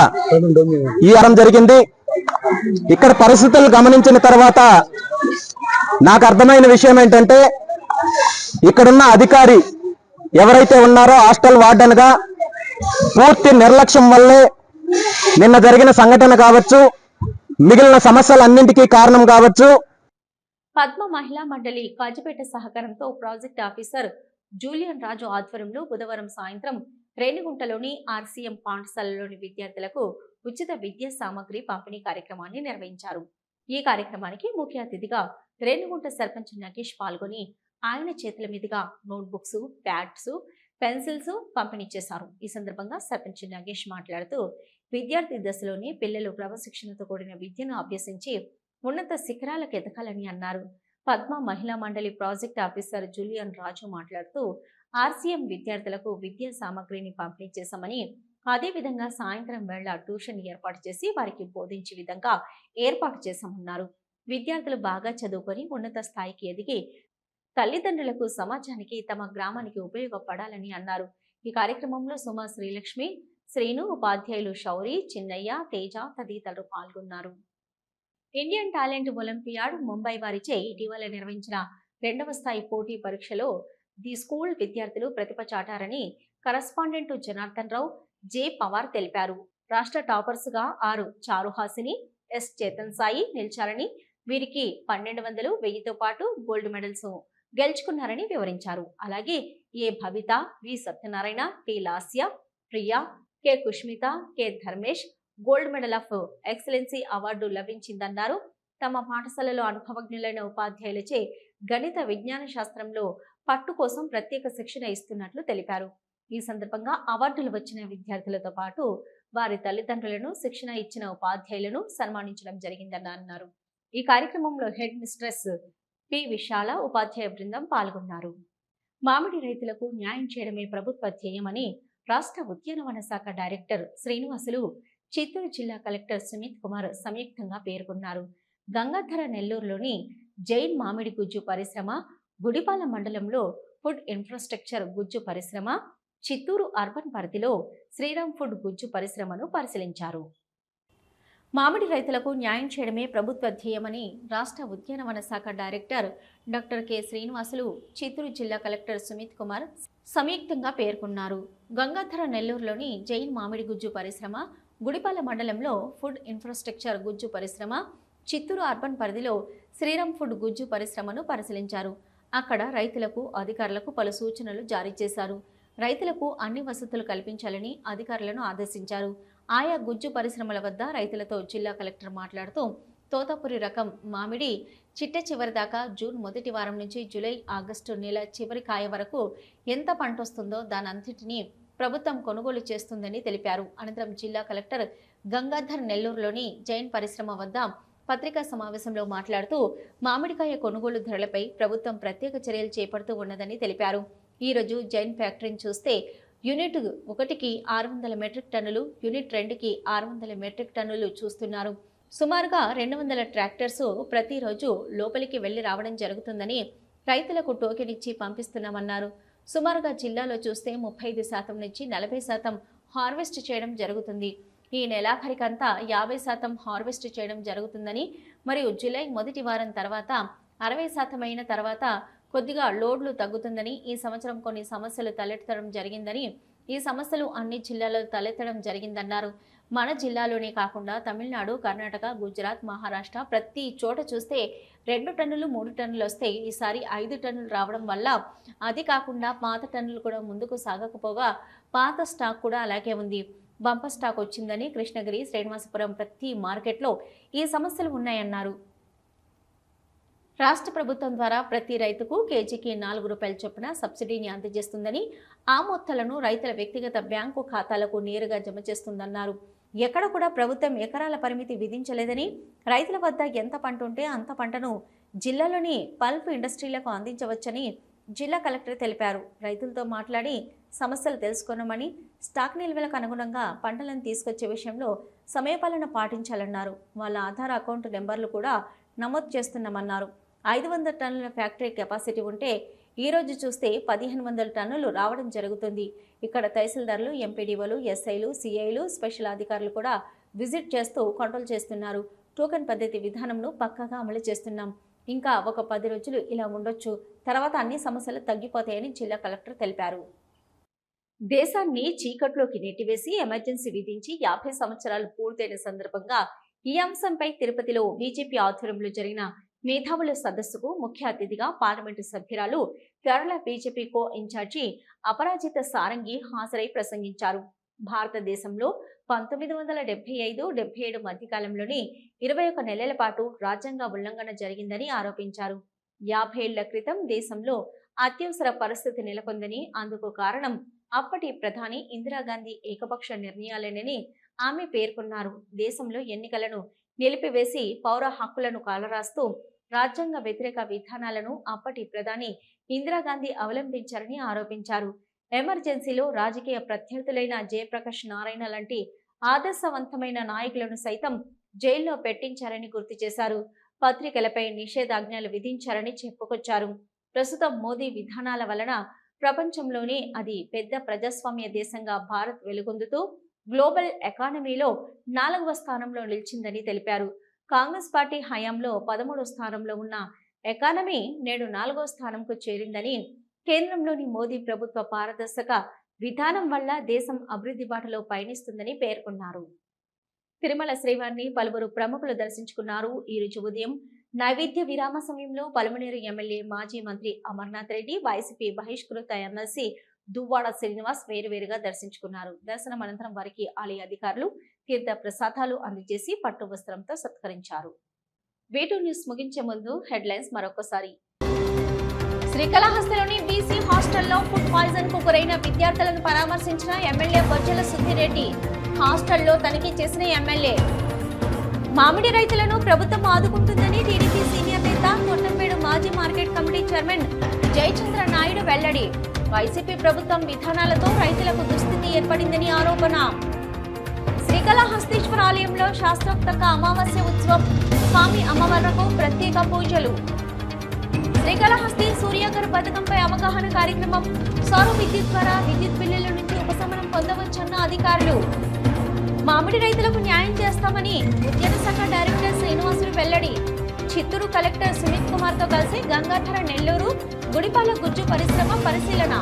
ఈ వారం జరిగింది. ఇక్కడ పరిస్థితులు గమనించిన తర్వాత నాకు అర్థమైన విషయం ఏంటంటే, ఇక్కడున్న అధికారి ఎవరైతే ఉన్నారో హాస్టల్ వార్డెన్ గా పూర్తి నిర్లక్ష్యం వల్లే నిన్న జరిగిన సంఘటన కావచ్చు, మిగిలిన సమస్యలన్నింటికీ కారణం కావచ్చు. పద్మ మహిళా మండలి కాజిపేట సహకారంతో ప్రాజెక్ట్ ఆఫీసర్ జూలియన్ రాజు ఆధ్వర్యంలో బుధవారం సాయంత్రం రేణిగుంటలోని ఆర్సీఎం పాఠశాలలోని విద్యార్థులకు ఉచిత విద్యా సామగ్రి పంపిణీ కార్యక్రమాన్ని నిర్వహించారు. ఈ కార్యక్రమానికి ముఖ్య అతిథిగా రేణిగుంట సర్పంచ్ నగేష్ పాల్గొని ఆయన చేతుల మీదుగా నోట్బుక్స్, ప్యాడ్స్, పెన్సిల్స్ పంపిణీ చేశారు. ఈ సందర్భంగా సర్పంచ్ నగేష్ మాట్లాడుతూ విద్యార్థి దశలోనే పిల్లలు క్రమశిక్షణతో కూడిన విద్యను అభ్యసించి ఉన్నత శిఖరాలకు ఎదగాలని అన్నారు. పద్మ మహిళా మండలి ప్రాజెక్ట్ ఆఫీసర్ జూలియన్ రాజు మాట్లాడుతూ ఆర్సీఎం విద్యార్థులకు విద్యా సామగ్రిని పంపిణీ చేశామని, అదేవిధంగా సాయంత్రం వేళ ట్యూషన్ ఏర్పాటు చేసి వారికి బోధించే విధంగా ఏర్పాటు చేశామన్నారు. విద్యార్థులు బాగా చదువుకొని ఉన్నత స్థాయికి ఎదిగి తల్లిదండ్రులకు, సమాజానికి, తమ గ్రామానికి ఉపయోగపడాలని అన్నారు. ఈ కార్యక్రమంలో సుమ, శ్రీలక్ష్మి, శ్రీను, ఉపాధ్యాయులు శౌరి, చిన్నయ్య, తేజ తదితరులు పాల్గొన్నారు. ఇండియన్ టాలెంట్ ఒలింపియాడ్ ముంబై వారిచే ఇటీవల నిర్వహించిన 2వ స్థాయి పోటీ పరీక్షలో ది స్కూల్ విద్యార్థులు ప్రతిభ చాటారని కరస్పాండెంట్ జనార్దన్ రావు, జె పవార్ తెలిపారు. రాష్ట్ర టాపర్స్ గా ఆర్ చారుహాసిని, ఎస్ చేతన్ సాయి నిలిచారని, వీరికి 1200, 1000తో పాటు గోల్డ్ మెడల్స్ గెలుచుకున్నారని వివరించారు. అలాగే A Bhavitha, V Satyanarayana, T Lasya, Priya, K Kushmitha, K Dharmesh gold medal of excellency award లభించిందన్నారు. తమ పాఠశాలలో అనుభవజ్ఞులైన ఉపాధ్యాయులచే గణిత, విజ్ఞాన శాస్త్రంలో పట్టు కోసం ప్రత్యేక శిక్షణ ఇస్తున్నట్లు తెలిపారు. ఈ సందర్భంగా అవార్డులు వచ్చిన విద్యార్థులతో పాటు వారి తల్లిదండ్రులను, శిక్షణ ఇచ్చిన ఉపాధ్యాయులను సన్మానించడం జరిగిందని అన్నారు. ఈ కార్యక్రమంలో హెడ్ మిస్ట్రెస్ పి విశాల, ఉపాధ్యాయ బృందం పాల్గొన్నారు. మామిడి రైతులకు న్యాయం చేయడమే ప్రభుత్వ ధ్యేయమని రాష్ట్ర ఉద్యానవన శాఖ డైరెక్టర్ శ్రీనివాసులు, చిత్తూరు జిల్లా కలెక్టర్ సుమిత్ కుమార్ సంయుక్తంగా పేర్కొన్నారు. గంగాధర నెల్లూరులోని జైన్ మామిడి గుజ్జు పరిశ్రమ, గుడిపాల మండలంలో ఫుడ్ ఇన్ఫ్రాస్ట్రక్చర్ గుజ్జు పరిశ్రమ, చిత్తూరు అర్బన్ పరిధిలో శ్రీరామ్ ఫుడ్ గుజ్జు పరిశ్రమను పరిశీలించారు. మామిడి రైతులకు న్యాయం చేయడమే ప్రభుత్వ ధ్యేయమని రాష్ట్ర ఉద్యానవన శాఖ director doctor K Srinivasulu, Chittoor జిల్లా కలెక్టర్ సుమిత్ కుమార్ సంయుక్తంగా పేర్కొన్నారు. గంగాధర నెల్లూరులోని జైన్ మామిడి గుజ్జు పరిశ్రమ, గుడిపాల మండలంలో ఫుడ్ ఇన్ఫ్రాస్ట్రక్చర్ గుజ్జు పరిశ్రమ, చిత్తూరు అర్బన్ పరిధిలో శ్రీరామ్ ఫుడ్ గుజ్జు పరిశ్రమను పరిశీలించారు. అక్కడ రైతులకు, అధికారులకు పలు సూచనలు జారీ చేశారు. రైతులకు అన్ని వసతులు కల్పించాలని అధికారులను ఆదేశించారు. ఆయా గుజ్జు పరిశ్రమల వద్ద రైతులతో జిల్లా కలెక్టర్ మాట్లాడుతూ తోతాపురి రకం మామిడి చిట్ట చివరి దాకా జూన్ మొదటి వారం నుంచి జూలై, ఆగస్టు నెల చివరి కాయ వరకు ఎంత పంట వస్తుందో దానంతటినీ ప్రభుత్వం కొనుగోలు చేస్తుందని తెలిపారు. అనంతరం జిల్లా కలెక్టర్ గంగాధర్ నెల్లూరులోని జైన్ పరిశ్రమ వద్ద పత్రికా సమావేశంలో మాట్లాడుతూ మామిడికాయ కొనుగోలు ధరలపై ప్రభుత్వం ప్రత్యేక చర్యలు చేపడుతూ ఉన్నదని తెలిపారు. ఈరోజు జైన్ ఫ్యాక్టరీని చూస్తే యూనిట్ 1కి 600 మెట్రిక్ టన్నులు, యూనిట్ 2కి 600 మెట్రిక్ టన్నులు చూస్తున్నారు. సుమారుగా 200 ట్రాక్టర్స్ ప్రతిరోజు లోపలికి వెళ్లి రావడం జరుగుతుందని, రైతులకు టోకెన్ ఇచ్చి పంపిస్తున్నామన్నారు. సుమారుగా జిల్లాలో చూస్తే 35% నుంచి 40% హార్వెస్ట్ చేయడం జరుగుతుంది. ఈ నెలాఖరికంతా 50% హార్వెస్ట్ చేయడం జరుగుతుందని, మరియు జూలై మొదటి వారం తర్వాత 60% అయిన తర్వాత కొద్దిగా లోడ్లు తగ్గుతుందని, ఈ సంవత్సరం కొన్ని సమస్యలు తలెత్తడం జరిగిందని, ఈ సమస్యలు అన్ని జిల్లాల్లో తలెత్తడం జరిగిందన్నారు. మన జిల్లాలోనే కాకుండా తమిళనాడు, కర్ణాటక, గుజరాత్, మహారాష్ట్ర ప్రతి చోట చూస్తే 2 టన్నులు 3 టన్నులు వస్తాయి. ఈసారి 5 టన్నులు రావడం వల్ల, అది కాకుండా పాత టన్నులు కూడా ముందుకు సాగకపోగా పాత స్టాక్ కూడా అలాగే ఉంది. బంపర్ స్టాక్ వచ్చిందని కృష్ణగిరి, శ్రీనివాసపురం ప్రతి మార్కెట్లో ఈ సమస్యలు ఉన్నాయన్నారు. రాష్ట్ర ప్రభుత్వం ద్వారా ప్రతి రైతుకు కేజీకి 4 రూపాయల చొప్పున సబ్సిడీని అందజేస్తుందని, ఆ మొత్తాలను రైతుల వ్యక్తిగత బ్యాంకు ఖాతాలకు నేరుగా జమ చేస్తుందన్నారు. ఎక్కడ కూడా ప్రభుత్వం ఎకరాల పరిమితి విధించలేదని, రైతుల వద్ద ఎంత పంట ఉంటే అంత పంటను జిల్లాలోని పల్ప్ ఇండస్ట్రీలకు అందించవచ్చని, జిల్లా కలెక్టర్ తెలిపారు. రైతులతో మాట్లాడి సమస్యలు తెలుసుకున్నామని, స్టాక్ నిల్వలకు అనుగుణంగా పంటలను తీసుకొచ్చే విషయంలో సమయపాలన పాటించాలన్నారు. వాళ్ళ ఆధార్ అకౌంట్ నెంబర్లు కూడా నమోదు చేస్తున్నామన్నారు. 500 టన్నుల ఫ్యాక్టరీ కెపాసిటీ ఉంటే ఈ రోజు చూస్తే 1500 టన్నులు రావడం జరుగుతుంది. ఇక్కడ తహసీల్దార్లు, ఎంపీడీఓలు, ఎస్ఐలు, సిఐలు, స్పెషల్ అధికారులు కూడా విజిట్ చేస్తూ కంట్రోల్ చేస్తున్నారు. టోకెన్ పద్ధతి విధానంను పక్కాగా అమలు చేస్తున్నాం. ఇంకా ఒక 10 రోజులు ఇలా ఉండొచ్చు. తర్వాత అన్ని సమస్యలు తగ్గిపోతాయని జిల్లా కలెక్టర్ తెలిపారు. దేశాన్ని చీకట్లోకి నెట్టివేసి ఎమర్జెన్సీ విధించి 50 సంవత్సరాలు పూర్తయిన సందర్భంగా ఈ అంశంపై తిరుపతిలో బీజేపీ ఆధ్వర్యంలో జరిగిన మేధావుల సదస్సుకు ముఖ్య అతిథిగా పార్లమెంటు సభ్యురాలు, కేరళ బీజేపీ కో ఇన్ఛార్జి అపరాజిత సారంగి హాజరై ప్రసంగించారు. భారతదేశంలో 1975-77 మధ్యకాలంలోని 21 నెలల పాటు రాజ్యాంగ ఉల్లంఘన జరిగిందని ఆరోపించారు. 50 ఏళ్ల క్రితం దేశంలో అత్యవసర పరిస్థితి నెలకొందని, అందుకు కారణం అప్పటి ప్రధాని ఇందిరాగాంధీ ఏకపక్ష నిర్ణయాలేనని ఆమె పేర్కొన్నారు. దేశంలో ఎన్నికలను నిలిపివేసి పౌర హక్కులను కాలరాస్తూ రాజ్యాంగ వ్యతిరేక విధానాలను అప్పటి ప్రధాని ఇందిరాగాంధీ అవలంబించారని ఆరోపించారు. ఎమర్జెన్సీలో రాజకీయ ప్రత్యర్థులైన జయప్రకాష్ నారాయణ లాంటి ఆదర్శవంతమైన నాయకులను సైతం జైల్లో పెట్టించారని గుర్తు చేశారు. పత్రికలపై నిషేధాజ్ఞలు విధించారని చెప్పుకొచ్చారు. ప్రస్తుతం మోదీ విధానాల వలన ప్రపంచంలోనే అది పెద్ద ప్రజాస్వామ్య దేశంగా భారత్ వెలుగొందుతూ గ్లోబల్ ఎకానమీలో 4వ స్థానంలో నిలిచిందని తెలిపారు. కాంగ్రెస్ పార్టీ హయాంలో 13వ స్థానంలో ఉన్న ఎకానమీ నేడు 4వ స్థానంకు చేరిందని, కేంద్రంలోని మోదీ ప్రభుత్వ పారదర్శక విధానం వల్ల దేశం అభివృద్ధి బాటలో పయనిస్తుందని పేర్కొన్నారు. తిరుమల శ్రీవారిని పలువురు ప్రముఖులు దర్శించుకున్నారు. ఈ రోజు ఉదయం నైవేద్య విరామ సమయంలో పలమనేరు ఎమ్మెల్యే, మాజీ మంత్రి అమర్నాథ్ రెడ్డి, వైసీపీ బహిష్కృత ఎమ్మెల్సీ దువ్వాడ శ్రీనివాస్ వేరువేరుగా దర్శించుకున్నారు. దర్శనం అనంతరం వారికి ఆలయ అధికారులు తీర్థ ప్రసాదాలు అందజేసి పట్టు వస్త్రంతో సత్కరించారు. వేటూ న్యూస్ ముగించే ముందు హెడ్లైన్స్ మరొకసారి. శ్రీకాళహస్తిలోని బీసీ హాస్టల్లో ఫుడ్ పాయిజన్ కు గురైన విద్యార్థులను పరామర్శించిన ఎమ్మెల్యే బొజ్జల సుద్దిరెడ్డి. హాస్టల్లో తనిఖీ చేసిన ఎమ్మెల్యే. మామిడి రైతులను ప్రభుత్వం ఆదుకుంటుందని టీడీపీ సీనియర్ నేత, కొట్టంపేడు మాజీ market committee chairman Jayachandra Naidu వెల్లడి. వైసీపీ ప్రభుత్వం విధానాలతో రైతులకు దుస్థితి ఏర్పడిందని ఆరోపణ. శ్రీకాళహస్తీశ్వర ఆలయంలో శాస్త్రోక్తంగా అమావాస్య ఉత్సవం, స్వామి అమ్మవార్లకు ప్రత్యేక పూజలు. శ్రీకాళహస్తి సూర్యాగర్ పథకంపై అవగాహన కార్యక్రమం, సౌర విద్యుత్ ద్వారా విద్యుత్ బిల్లుల నుంచి ఉపశమనం పొందవచ్చన్న అధికారులు. మామిడి రైతులకు న్యాయం చేస్తామని ఉద్యాన శాఖ డైరెక్టర్ శ్రీనివాసులు వెల్లడి. చిత్తూరు కలెక్టర్ సుమిత్ కుమార్ తో కలిసి గంగాధర నెల్లూరు గుడిపాల గుజ్జు పరిశ్రమ పరిశీలన.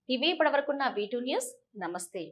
ఇవి ఇప్పటివరకున్న V2 న్యూస్. నమస్తే.